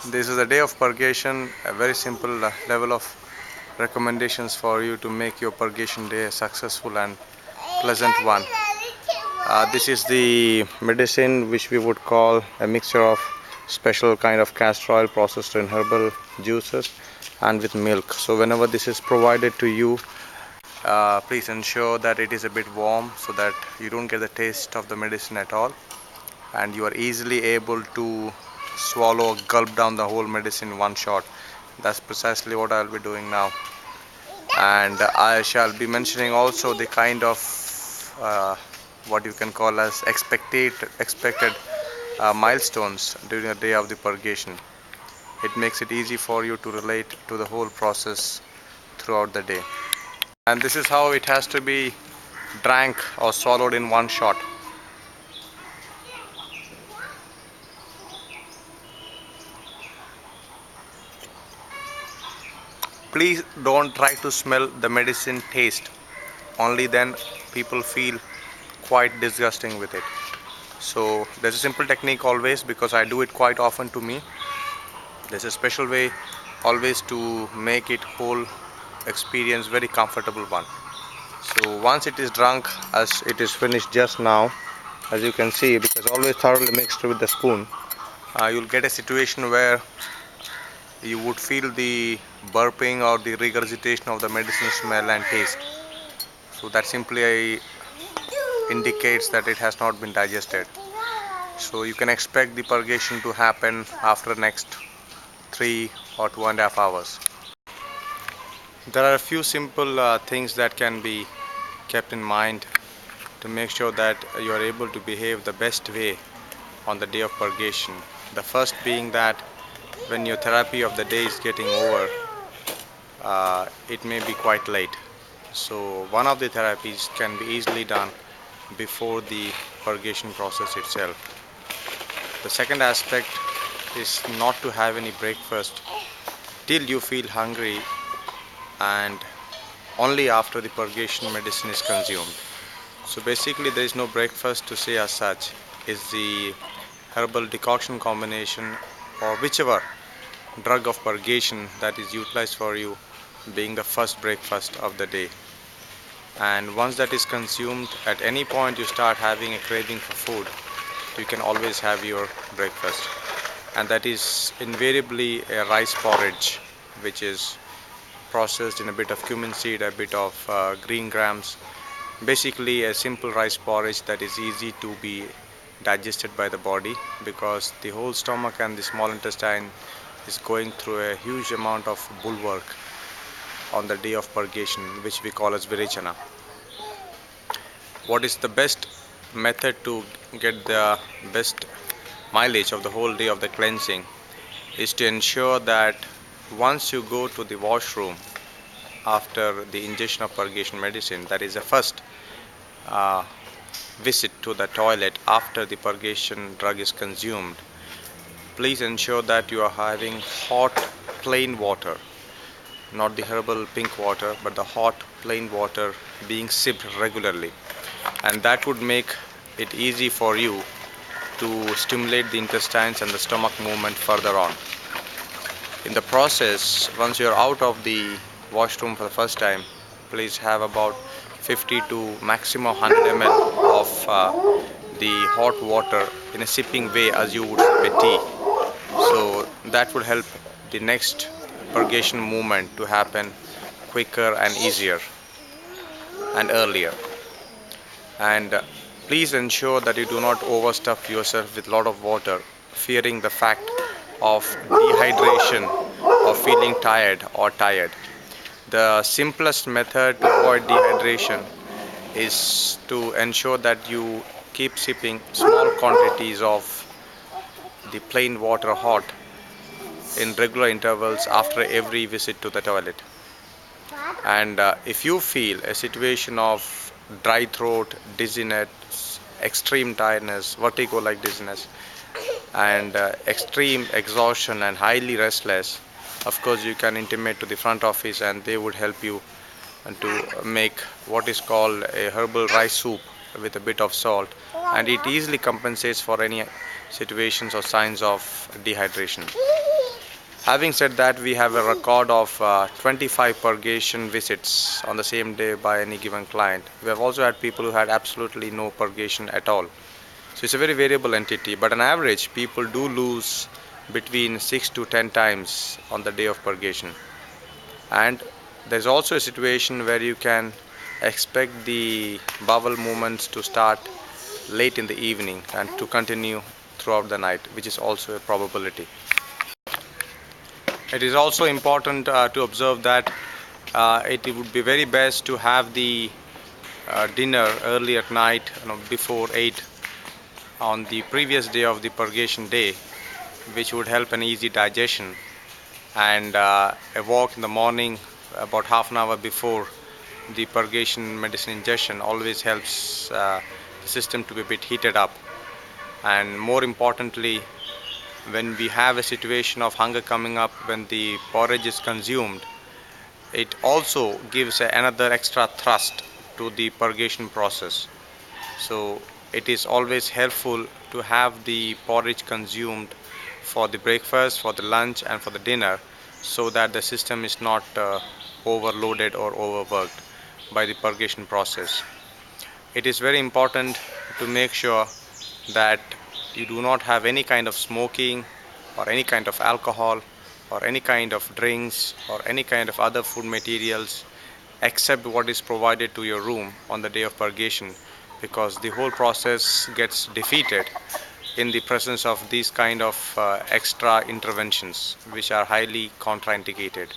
This is a day of purgation, a very simple level of recommendations for you to make your purgation day a successful and pleasant one. This is the medicine which we would call a mixture of special kind of castor oil processed in herbal juices and with milk. So whenever this is provided to you, please ensure that it is a bit warm so that you don't get the taste of the medicine at all, and you are easily able to swallow or gulp down the whole medicine in one shot. That's precisely what I'll be doing now, and I shall be mentioning also the kind of what you can call as expected milestones during the day of the purgation. It makes it easy for you to relate to the whole process throughout the day, and this is how it has to be drank or swallowed in one shot. Please don't try to smell the medicine taste, only then people feel quite disgusting with it. So there's a simple technique always, because I do it quite often to me. There's a special way always to make it whole experience very comfortable one. So once it is drunk, as it is finished just now, as you can see, because always thoroughly mixed with the spoon, you'll get a situation where you would feel the burping or the regurgitation of the medicine smell and taste. So that simply indicates that it has not been digested. So you can expect the purgation to happen after next 3 or 2.5 hours. There are a few simple things that can be kept in mind to make sure that you are able to behave the best way on the day of purgation. The first being that when your therapy of the day is getting over, it may be quite late. So one of the therapies can be easily done before the purgation process itself. The second aspect is not to have any breakfast till you feel hungry, and only after the purgation medicine is consumed. So basically there is no breakfast to say as such. Is the herbal decoction combination or whichever drug of purgation that is utilized for you being the first breakfast of the day. And once that is consumed, at any point you start having a craving for food, you can always have your breakfast, and that is invariably a rice porridge, which is processed in a bit of cumin seed, a bit of green grams, basically a simple rice porridge that is easy to be digested by the body, because the whole stomach and the small intestine is going through a huge amount of bulwark on the day of purgation, which we call as Virechana. What is the best method to get the best mileage of the whole day of the cleansing is to ensure that once you go to the washroom after the ingestion of purgation medicine, that is the first uh, visit to the toilet after the purgation drug is consumed, please ensure that you are having hot plain water, not the herbal pink water, but the hot plain water being sipped regularly, and that would make it easy for you to stimulate the intestines and the stomach movement further on. In the process, once you are out of the washroom for the first time, please have about 50 to maximum 100 ml of the hot water in a sipping way as you would sip a tea. So that would help the next purgation movement to happen quicker and easier and earlier. And please ensure that you do not overstuff yourself with a lot of water, fearing the fact of dehydration or feeling tired or tired. The simplest method to avoid dehydration is to ensure that you keep sipping small quantities of the plain water hot in regular intervals after every visit to the toilet. And if you feel a situation of dry throat, dizziness, extreme tiredness, vertigo like dizziness, and extreme exhaustion and highly restless, of course you can intimate to the front office and they would help you to make what is called a herbal rice soup with a bit of salt, and it easily compensates for any situations or signs of dehydration. Having said that, we have a record of 25 purgation visits on the same day by any given client. We have also had people who had absolutely no purgation at all. So it's a very variable entity, but on average, people do lose between 6 to 10 times on the day of purgation. And there's also a situation where you can expect the bowel movements to start late in the evening and to continue throughout the night, which is also a probability. It is also important to observe that it would be very best to have the dinner early at night, before 8 on the previous day of the purgation day, which would help an easy digestion, and a walk in the morning about half an hour before the purgation medicine ingestion always helps the system to be a bit heated up. And more importantly, when we have a situation of hunger coming up, when the porridge is consumed, it also gives another extra thrust to the purgation process. So it is always helpful to have the porridge consumed for the breakfast, for the lunch, and for the dinner, so that the system is not overloaded or overworked by the purgation process. It is very important to make sure that you do not have any kind of smoking or any kind of alcohol or any kind of drinks or any kind of other food materials except what is provided to your room on the day of purgation, because the whole process gets defeated in the presence of these kind of extra interventions which are highly contraindicated.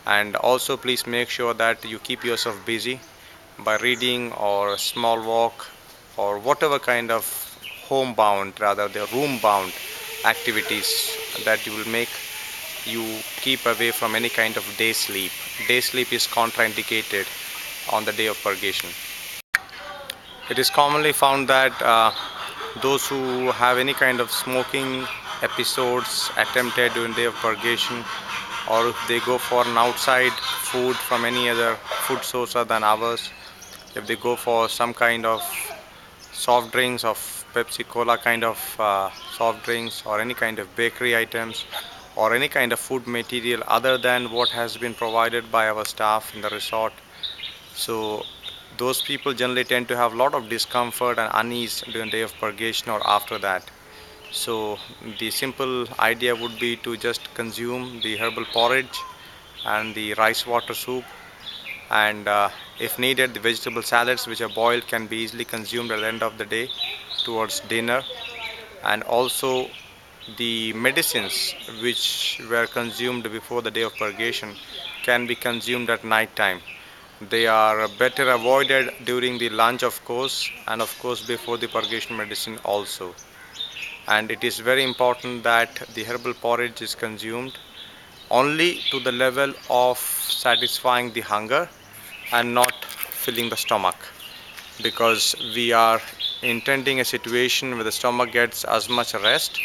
And also please make sure that you keep yourself busy by reading or a small walk or whatever kind of homebound, rather the room bound activities that you will make you keep away from any kind of day sleep. Day sleep is contraindicated on the day of purgation. It is commonly found that those who have any kind of smoking episodes attempted during the day of purgation, or if they go for an outside food from any other food source other than ours, if they go for some kind of soft drinks of Pepsi Cola kind of soft drinks, or any kind of bakery items, or any kind of food material other than what has been provided by our staff in the resort, so those people generally tend to have a lot of discomfort and unease during the day of purgation or after that. So the simple idea would be to just consume the herbal porridge and the rice water soup, and if needed, the vegetable salads which are boiled can be easily consumed at the end of the day towards dinner. And also the medicines which were consumed before the day of purgation can be consumed at night time. They are better avoided during the lunch, of course, and of course before the purgation medicine also. And it is very important that the herbal porridge is consumed only to the level of satisfying the hunger and not filling the stomach, because we are intending a situation where the stomach gets as much rest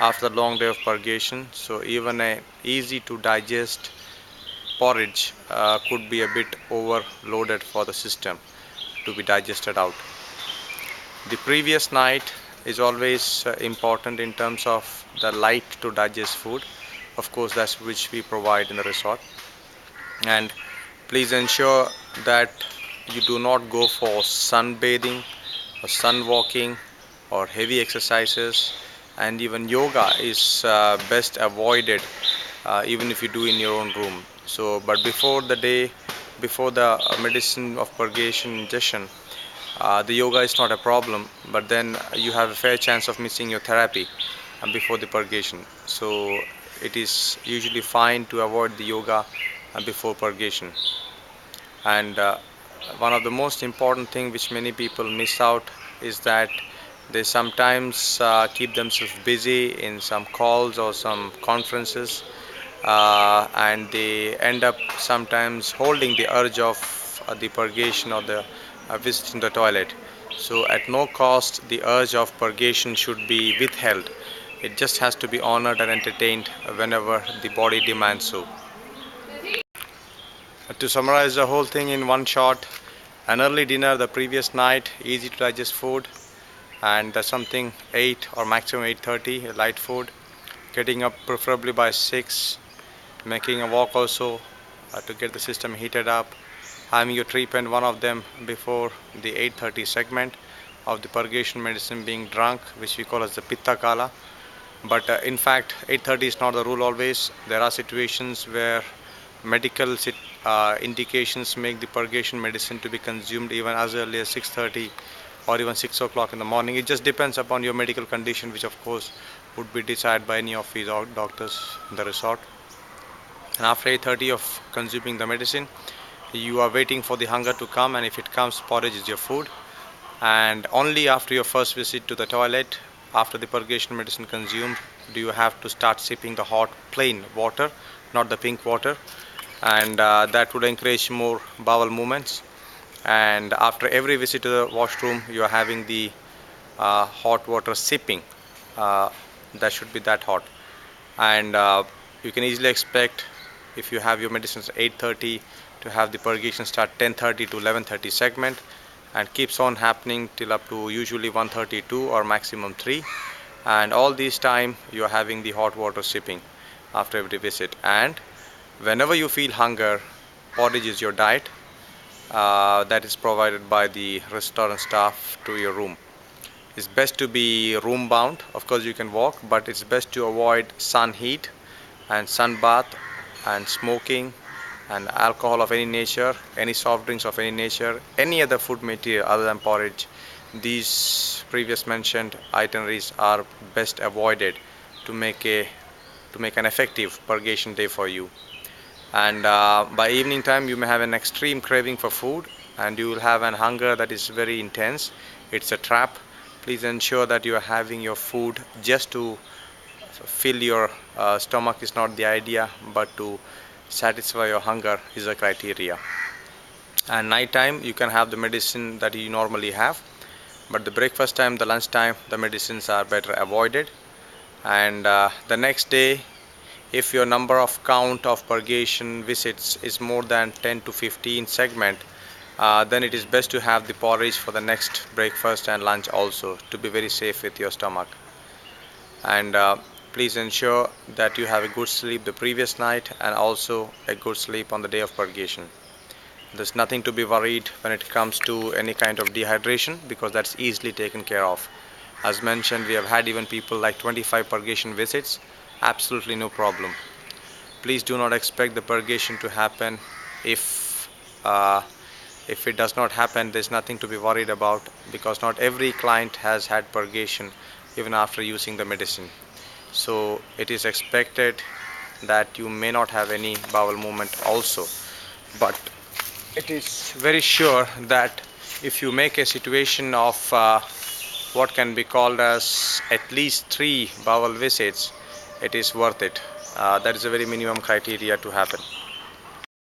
after the long day of purgation. So even a easy to digest porridge could be a bit overloaded for the system to be digested out. The previous night is always important in terms of the light to digest food. Of course, that's which we provide in the resort. And please ensure that you do not go for sunbathing or sun walking or heavy exercises, and even yoga is best avoided even if you do in your own room. So but before the day, before the medicine of purgation ingestion, the yoga is not a problem, but then you have a fair chance of missing your therapy before the purgation. So it is usually fine to avoid the yoga before purgation. And one of the most important thing which many people miss out is that they sometimes keep themselves busy in some calls or some conferences, and they end up sometimes holding the urge of the purgation or the visiting the toilet. So at no cost the urge of purgation should be withheld. It just has to be honored and entertained whenever the body demands so. To summarize the whole thing in one shot, an early dinner the previous night, easy to digest food, and something 8 or maximum 8:30, light food. getting up preferably by 6, making a walk also to get the system heated up, having your treatment, one of them before the 8:30 segment of the purgation medicine being drunk, which we call as the Pitta Kala. But in fact, 8:30 is not the rule always. There are situations where medical indications make the purgation medicine to be consumed even as early as 6:30 or even 6 o'clock in the morning. It just depends upon your medical condition, which of course would be decided by any of these doctors in the resort. And after 8:30 of consuming the medicine, you are waiting for the hunger to come, and if it comes, porridge is your food. And only after your first visit to the toilet, after the purgation medicine consumed, do you have to start sipping the hot plain water, not the pink water, and that would encourage more bowel movements. And after every visit to the washroom, you are having the hot water sipping. uh, that should be that hot. And you can easily expect, if you have your medicines at 8:30, to have the purgation start 10:30 to 11:30 segment, and keeps on happening till up to usually 1:32 or maximum 3. And all this time you are having the hot water sipping after every visit. And whenever you feel hunger, porridge is your diet. That is provided by the restaurant staff to your room. It's best to be room bound. Of course you can walk, but it's best to avoid sun heat and sun bath and smoking and alcohol of any nature, any soft drinks of any nature, any other food material other than porridge. These previous mentioned itineraries are best avoided to make an effective purgation day for you. And by evening time you may have an extreme craving for food, and you will have an hunger that is very intense. It's a trap. Please ensure that you are having your food just to fill your stomach is not the idea, but to satisfy your hunger is the criteria. And night time you can have the medicine that you normally have, but the breakfast time, the lunch time, the medicines are better avoided. And the next day, if your number of count of purgation visits is more than 10 to 15 segment, then it is best to have the porridge for the next breakfast and lunch also, to be very safe with your stomach. And please ensure that you have a good sleep the previous night and also a good sleep on the day of purgation. There's nothing to be worried when it comes to any kind of dehydration, because that's easily taken care of. As mentioned, we have had even people like 25 purgation visits, absolutely no problem. Please do not expect the purgation to happen. If uh, if it does not happen, there's nothing to be worried about, because not every client has had purgation even after using the medicine. So it is expected that you may not have any bowel movement also. But it is very sure that if you make a situation of what can be called as at least 3 bowel visits, it is worth it. That is a very minimum criteria to happen.